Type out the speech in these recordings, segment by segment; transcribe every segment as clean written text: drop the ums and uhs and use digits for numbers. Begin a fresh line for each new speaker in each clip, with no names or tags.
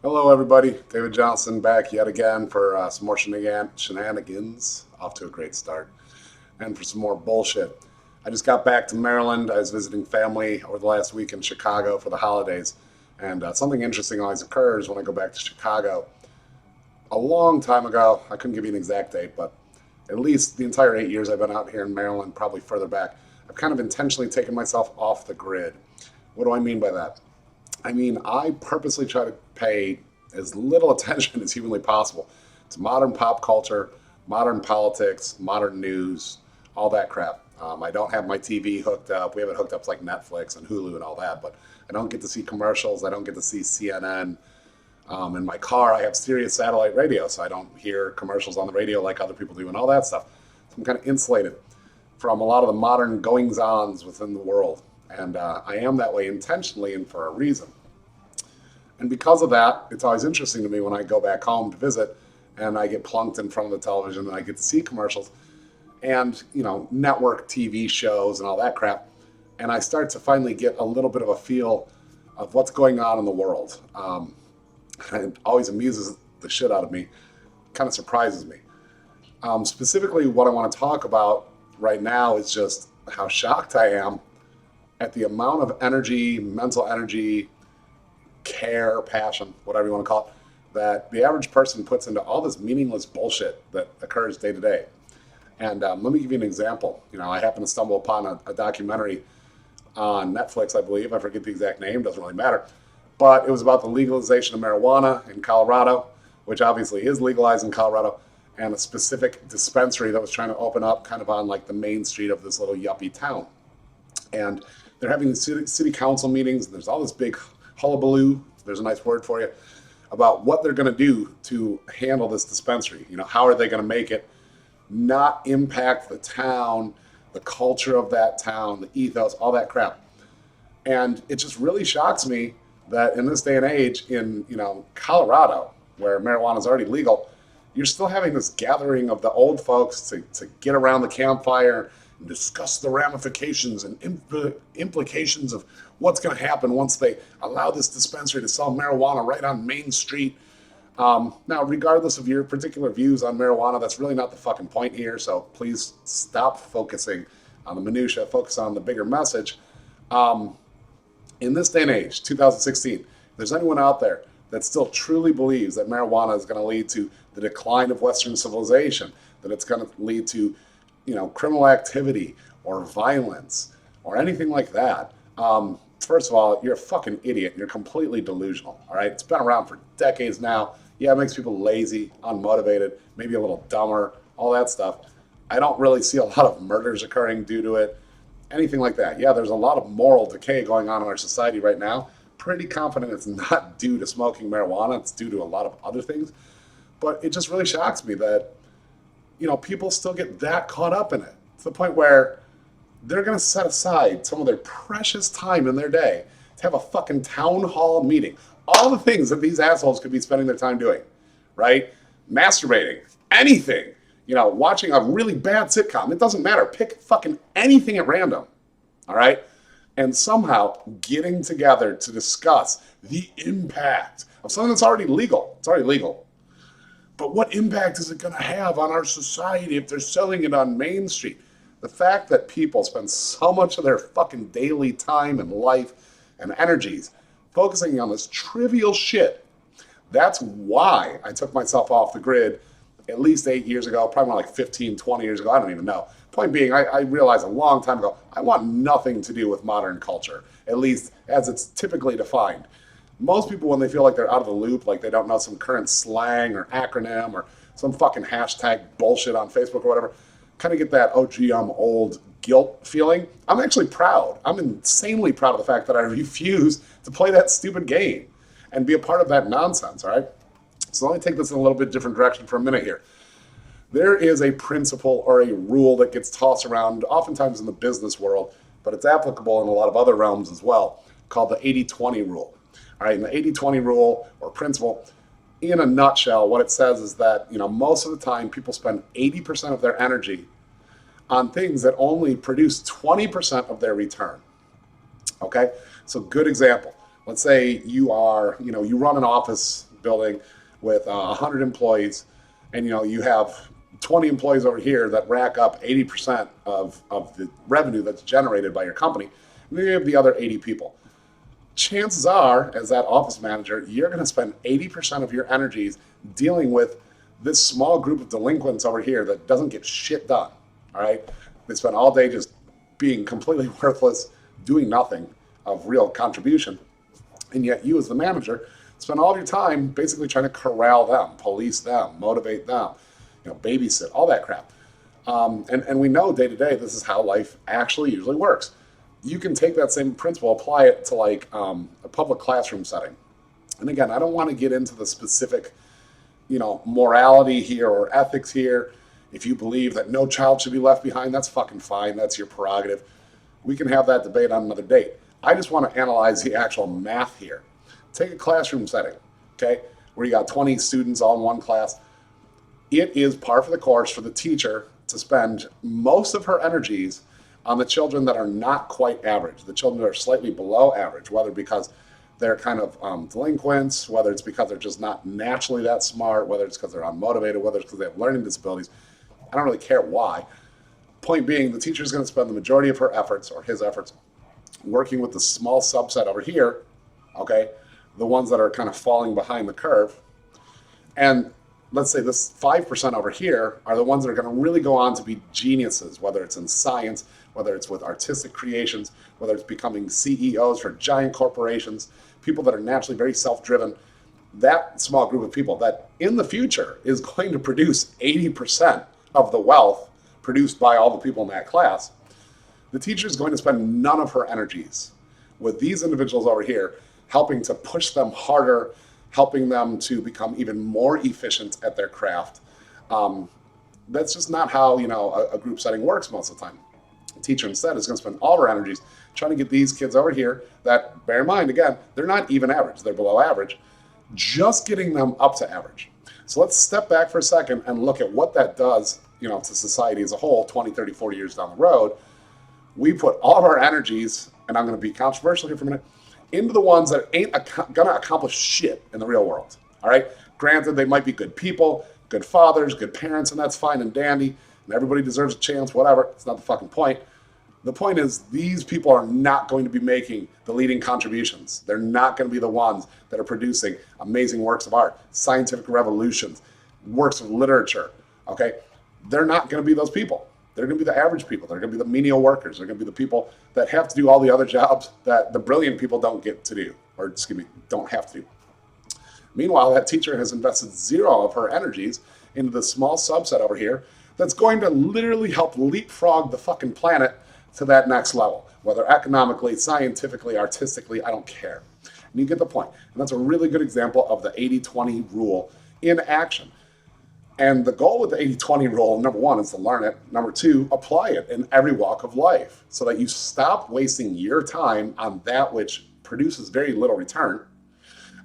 Hello, everybody. David Johnson back yet again for some more shenanigans. Off to a great start. And for some more bullshit. I just got back to Maryland. I was visiting family over the last week in Chicago for the holidays. And something interesting always occurs when I go back to Chicago. A long time ago, I couldn't give you an exact date, but at least the entire 8 years I've been out here in Maryland, probably further back, I've kind of intentionally taken myself off the grid. What do I mean by that? I mean, I purposely try to pay as little attention as humanly possible to modern pop culture, modern politics, modern news, all that crap. I don't have my TV hooked up. We have it hooked up to like Netflix and Hulu and all that, but I don't get to see commercials. I don't get to see CNN. In my car, I have Sirius satellite radio, so I don't hear commercials on the radio like other people do and all that stuff. So I'm kind of insulated from a lot of the modern goings-ons within the world. And I am that way intentionally and for a reason. And because of that, it's always interesting to me when I go back home to visit and I get plunked in front of the television and I get to see commercials and, network TV shows and all that crap. And I start to finally get a little bit of a feel of what's going on in the world. It always amuses the shit out of me, kind of surprises me. Specifically, what I want to talk about right now is just how shocked I am at the amount of energy, mental energy, care, passion, whatever you want to call it, that the average person puts into all this meaningless bullshit that occurs day to day. And let me give you an example. I happened to stumble upon a documentary on Netflix, I believe. I forget the exact name, doesn't really matter. But it was about the legalization of marijuana in Colorado, which obviously is legalized in Colorado, and a specific dispensary that was trying to open up kind of on like the main street of this little yuppie town. And they're having city council meetings, and there's all this big hullabaloo, there's a nice word for you, about what they're going to do to handle this dispensary. How are they going to make it not impact the town, the culture of that town, the ethos, all that crap. And it just really shocks me that in this day and age in, Colorado, where marijuana is already legal, you're still having this gathering of the old folks to get around the campfire and discuss the ramifications and implications of what's going to happen once they allow this dispensary to sell marijuana right on Main Street. Now, regardless of your particular views on marijuana, that's really not the fucking point here. So please stop focusing on the minutia, focus on the bigger message. In this day and age, 2016, if there's anyone out there that still truly believes that marijuana is going to lead to the decline of Western civilization, that it's going to lead to, criminal activity or violence or anything like that, first of all, you're a fucking idiot. You're completely delusional, all right? It's been around for decades now. Yeah, it makes people lazy, unmotivated, maybe a little dumber, all that stuff. I don't really see a lot of murders occurring due to it, anything like that. Yeah, there's a lot of moral decay going on in our society right now. Pretty confident it's not due to smoking marijuana. It's due to a lot of other things. But it just really shocks me that, people still get that caught up in it to the point where they're going to set aside some of their precious time in their day to have a fucking town hall meeting. All the things that these assholes could be spending their time doing, right? Masturbating, anything, watching a really bad sitcom. It doesn't matter. Pick fucking anything at random, all right? And somehow getting together to discuss the impact of something that's already legal. It's already legal. But what impact is it going to have on our society if they're selling it on Main Street? The fact that people spend so much of their fucking daily time and life and energies focusing on this trivial shit, that's why I took myself off the grid at least 8 years ago, probably more like 15, 20 years ago, I don't even know. Point being, I realized a long time ago, I want nothing to do with modern culture, at least as it's typically defined. Most people, when they feel like they're out of the loop, like they don't know some current slang or acronym or some fucking hashtag bullshit on Facebook or whatever, kind of get that, oh gee, I'm old guilt feeling. I'm actually proud. I'm insanely proud of the fact that I refuse to play that stupid game and be a part of that nonsense, all right? So let me take this in a little bit different direction for a minute here. There is a principle or a rule that gets tossed around oftentimes in the business world, but it's applicable in a lot of other realms as well, called the 80-20 rule. All right, and the 80-20 rule or principle, in a nutshell, what it says is that, most of the time people spend 80% of their energy on things that only produce 20% of their return. Okay, so good example. Let's say you are, you run an office building with 100 employees, and you have 20 employees over here that rack up 80% of the revenue that's generated by your company, and then you have the other 80 people. Chances are, as that office manager, you're going to spend 80% of your energies dealing with this small group of delinquents over here that doesn't get shit done. All right? They spend all day just being completely worthless, doing nothing of real contribution. And yet you, as the manager, spend all of your time basically trying to corral them, police them, motivate them, babysit, all that crap. And we know day to day this is how life actually usually works. You can take that same principle, apply it to like a public classroom setting. And again, I don't want to get into the specific, morality here or ethics here. If you believe that no child should be left behind, that's fucking fine. That's your prerogative. We can have that debate on another date. I just want to analyze the actual math here. Take a classroom setting, okay, where you got 20 students all in one class. It is par for the course for the teacher to spend most of her energies on the children that are not quite average, the children that are slightly below average, whether because they're kind of delinquents, whether it's because they're just not naturally that smart, whether it's because they're unmotivated, whether it's because they have learning disabilities. I don't really care why. Point being, the teacher is going to spend the majority of her efforts, or his efforts, working with the small subset over here, okay, the ones that are kind of falling behind the curve. And let's say this 5% over here are the ones that are going to really go on to be geniuses, whether it's in science, whether it's with artistic creations, whether it's becoming CEOs for giant corporations, people that are naturally very self-driven. That small group of people that in the future is going to produce 80% of the wealth produced by all the people in that class. The teacher is going to spend none of her energies with these individuals over here, helping to push them harder, helping them to become even more efficient at their craft. That's just not how a group setting works most of the time. The teacher instead is going to spend all her energies trying to get these kids over here that, bear in mind, again, they're not even average, they're below average, just getting them up to average. So let's step back for a second and look at what that does to society as a whole 20, 30, 40 years down the road. We put all of our energies, and I'm going to be controversial here for a minute, into the ones that ain't going to accomplish shit in the real world. All right? Granted, they might be good people, good fathers, good parents, and that's fine and dandy, and everybody deserves a chance, whatever. It's not the fucking point. The point is, these people are not going to be making the leading contributions. They're not going to be the ones that are producing amazing works of art, scientific revolutions, works of literature, okay? They're not going to be those people. They're going to be the average people. They're going to be the menial workers. They're going to be the people that have to do all the other jobs that the brilliant people don't get to do, or don't have to do. Meanwhile, that teacher has invested zero of her energies into the small subset over here that's going to literally help leapfrog the fucking planet to that next level, whether economically, scientifically, artistically, I don't care. And you get the point. And that's a really good example of the 80-20 rule in action. And the goal with the 80-20 rule, number one, is to learn it. Number two, apply it in every walk of life so that you stop wasting your time on that which produces very little return.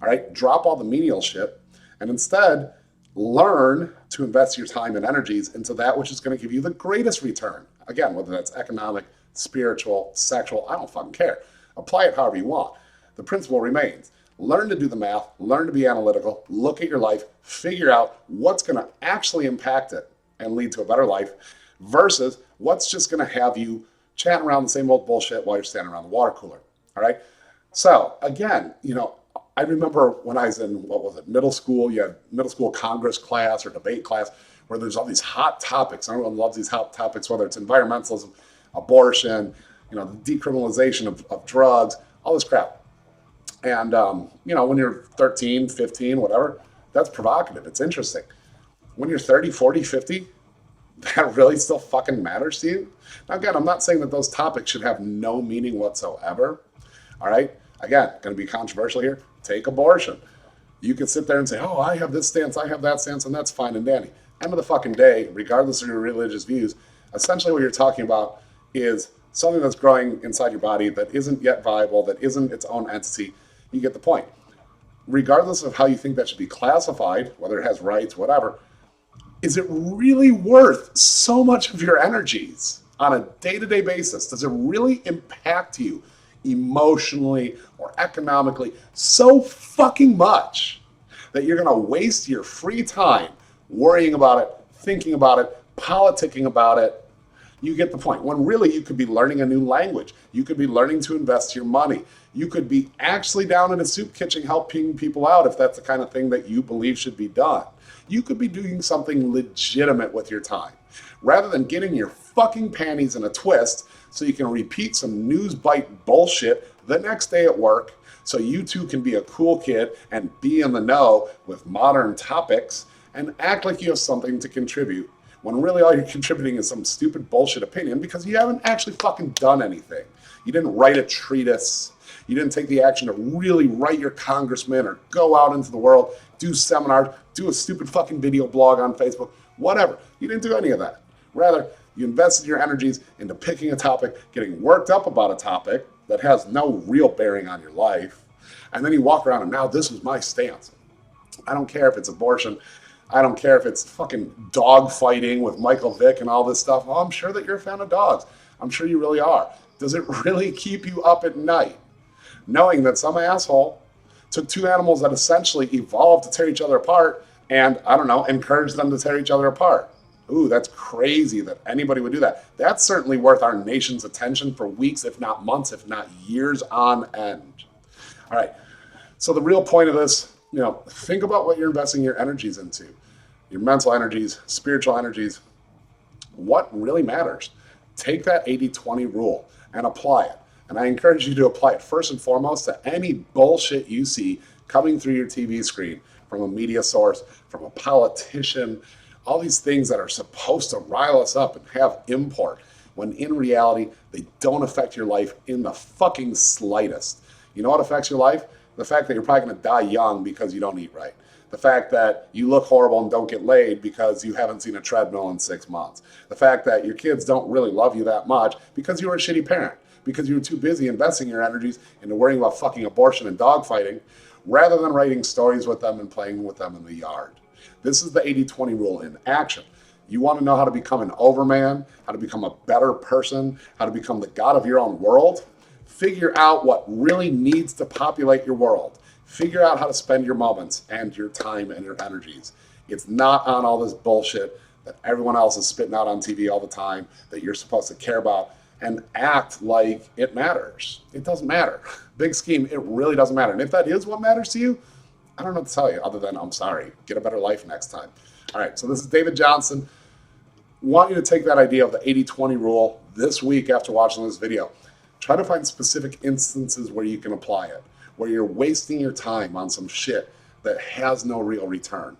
All right, drop all the menial shit and instead learn to invest your time and energies into that which is going to give you the greatest return. Again, whether that's economic, spiritual, sexual, I don't fucking care. Apply it however you want. The principle remains. Learn to do the math, learn to be analytical, look at your life, figure out what's going to actually impact it and lead to a better life versus what's just going to have you chatting around the same old bullshit while you're standing around the water cooler. All right. So again, I remember when I was in, middle school, you had middle school Congress class or debate class where there's all these hot topics. Everyone loves these hot topics, whether it's environmentalism, abortion, the decriminalization of drugs, all this crap. And, when you're 13, 15, whatever, that's provocative. It's interesting. When you're 30, 40, 50, that really still fucking matters to you. Now, again, I'm not saying that those topics should have no meaning whatsoever. All right. Again, going to be controversial here. Take abortion. You can sit there and say, oh, I have this stance, I have that stance, and that's fine and dandy. End of the fucking day, regardless of your religious views, essentially what you're talking about is something that's growing inside your body that isn't yet viable, that isn't its own entity. You get the point. Regardless of how you think that should be classified, whether it has rights, whatever, is it really worth so much of your energies on a day-to-day basis? Does it really impact you emotionally or economically so fucking much that you're going to waste your free time worrying about it, thinking about it, politicking about it. You get the point. When really you could be learning a new language. You could be learning to invest your money. You could be actually down in a soup kitchen helping people out if that's the kind of thing that you believe should be done. You could be doing something legitimate with your time rather than getting your fucking panties in a twist so you can repeat some news bite bullshit the next day at work so you too can be a cool kid and be in the know with modern topics and act like you have something to contribute when really all you're contributing is some stupid bullshit opinion because you haven't actually fucking done anything. You didn't write a treatise. You didn't take the action to really write your congressman or go out into the world, do seminars, do a stupid fucking video blog on Facebook, whatever. You didn't do any of that. Rather, you invested your energies into picking a topic, getting worked up about a topic that has no real bearing on your life, and then you walk around and now this is my stance. I don't care if it's abortion. I don't care if it's fucking dog fighting with Michael Vick and all this stuff. Well, I'm sure that you're a fan of dogs. I'm sure you really are. Does it really keep you up at night knowing that some asshole took two animals that essentially evolved to tear each other apart and, I don't know, encouraged them to tear each other apart? Ooh, that's crazy that anybody would do that. That's certainly worth our nation's attention for weeks, if not months, if not years on end. All right. So the real point of this, think about what you're investing your energies into. Your mental energies, spiritual energies, what really matters. Take that 80-20 rule and apply it. And I encourage you to apply it first and foremost to any bullshit you see coming through your TV screen from a media source, from a politician, all these things that are supposed to rile us up and have import, when in reality, they don't affect your life in the fucking slightest. You know what affects your life? The fact that you're probably going to die young because you don't eat right. The fact that you look horrible and don't get laid because you haven't seen a treadmill in 6 months. The fact that your kids don't really love you that much because you were a shitty parent, because you were too busy investing your energies into worrying about fucking abortion and dogfighting rather than writing stories with them and playing with them in the yard. This is the 80-20 rule in action. You want to know how to become an overman, how to become a better person, how to become the god of your own world? Figure out what really needs to populate your world. Figure out how to spend your moments and your time and your energies. It's not on all this bullshit that everyone else is spitting out on TV all the time that you're supposed to care about and act like it matters. It doesn't matter. Big scheme, it really doesn't matter. And if that is what matters to you, I don't know what to tell you other than I'm sorry. Get a better life next time. All right, so this is David Johnson. Want you to take that idea of the 80-20 rule this week after watching this video. Try to find specific instances where you can apply it, where you're wasting your time on some shit that has no real return,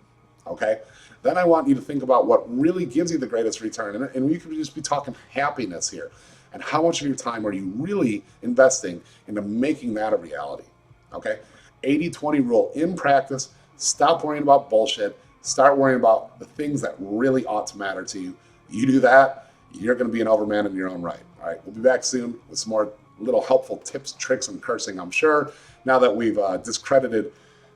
okay? Then I want you to think about what really gives you the greatest return. And we could just be talking happiness here. And how much of your time are you really investing into making that a reality, okay? 80-20 rule in practice. Stop worrying about bullshit. Start worrying about the things that really ought to matter to you. You do that, you're going to be an overman in your own right. All right, we'll be back soon with some more little helpful tips, tricks, and cursing, I'm sure. Now that we've discredited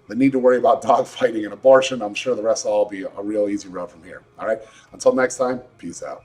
the need to worry about dogfighting and abortion, I'm sure the rest will all be a real easy road from here. All right, until next time, peace out.